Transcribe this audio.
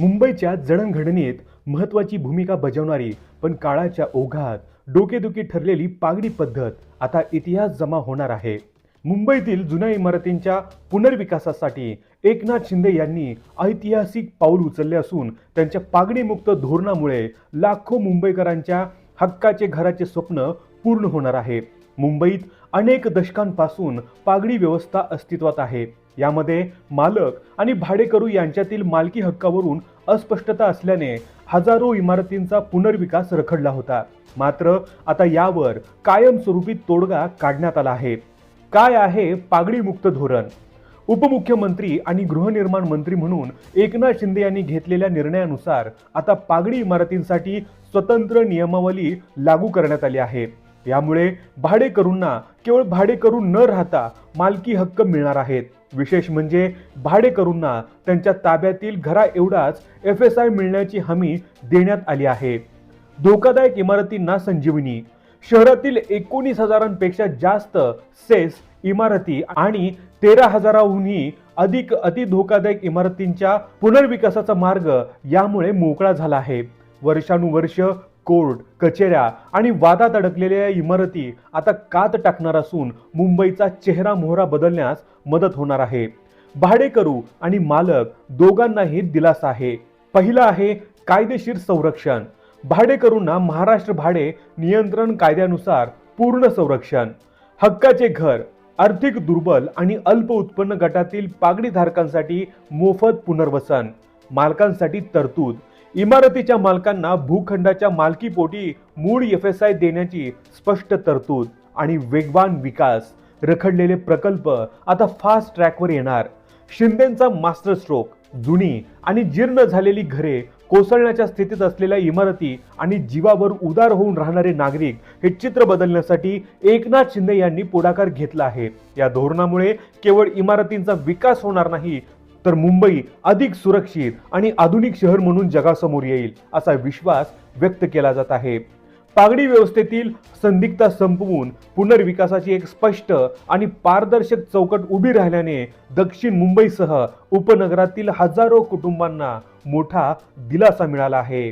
मुंबईच्या जडणघडणीत महत्त्वाची भूमिका बजावणारी पण काळाच्या ओघात डोकेदुखी ठरलेली पागडी पद्धत आता इतिहास जमा होणार आहे. मुंबईतील जुन्या इमारतींच्या पुनर्विकासासाठी एकनाथ शिंदे यांनी ऐतिहासिक पाऊल उचलले असून त्यांच्या पागडीमुक्त धोरणामुळे लाखो मुंबईकरांच्या हक्काचे घराचे स्वप्न पूर्ण होणार आहे. मुंबईत अनेक दशकांपासून पागडी व्यवस्था अस्तित्वात आहे. यामध्ये मालक आणि भाडेकरू यांच्यातील मालकी हक्कावरून अस्पष्टता असल्याने हजारो इमारतींचा पुनर्विकास रखडला होता. मात्र आता यावर कायमस्वरूपी तोडगा काढण्यात आला आहे. काय आहे पागडी मुक्त धोरण? उपमुख्यमंत्री आणि गृहनिर्माण मंत्री म्हणून एकनाथ शिंदे यांनी घेतलेल्या निर्णयानुसार आता पागडी इमारतींसाठी स्वतंत्र नियमावली लागू करण्यात आली आहे. यामुळे भाडेकरूंना केवळ भाडेकरू न राहता मालकी हक्क मिळणार आहेत. विशेष म्हणजे भाडेकरूंना त्यांच्या ताब्यातील घरा एवढाच FSI मिळण्याची हमी देण्यात आली आहे. धोकादायक इमारतींना संजीवनी. शहरातील 19,000पेक्षा जास्त सेस इमारती आणि 13,000हूनही अधिक अतिधोकादायक इमारतींच्या पुनर्विकासाचा मार्ग यामुळे मोकळा झाला आहे. वर्षानुवर्ष कोर्ट, कचेऱ्या आणि वादात अडकलेल्या इमारती आता कात टाकणार असून मुंबईचा चेहरा मोहरा बदलण्यास मदत होणार आहे. भाडेकरू आणि मालक दोघांनाही दिलासा आहे. पहिला आहे कायदेशीर संरक्षण. भाडेकरूंना महाराष्ट्र भाडे नियंत्रण कायद्यानुसार पूर्ण संरक्षण. हक्काचे घर. आर्थिक दुर्बल आणि अल्प उत्पन्न गटातील पागडी धारकांसाठी मोफत पुनर्वसन. मालकांसाठी तरतूद. इमारतीच्या मालकांना भूखंडाच्या मालकीपोटी मूळ FSI देण्याची स्पष्ट तरतूद आणि वेगवान विकास. रखडलेले प्रकल्प आता फास्ट ट्रॅकवर येणार. शिंदेंचा मास्टर स्ट्रोक. जुनी आणि जीर्ण झालेली घरे, कोसळण्याच्या स्थितीत असलेल्या इमारती आणि जीवावर उदार होऊन राहणारे नागरिक हे चित्र बदलण्यासाठी एकनाथ शिंदे यांनी पुढाकार घेतला आहे. या धोरणामुळे केवळ इमारतींचा विकास होणार नाही, तर मुंबई अधिक सुरक्षित आणि आधुनिक शहर म्हणून जगासमोर येईल असा विश्वास व्यक्त केला जात आहे. पागडी व्यवस्थेतील संदिग्धता संपवून पुनर्विकासाची एक स्पष्ट आणि पारदर्शक चौकट उभी राहिल्याने दक्षिण मुंबईसह उपनगरातील हजारो कुटुंबांना मोठा दिलासा मिळाला आहे.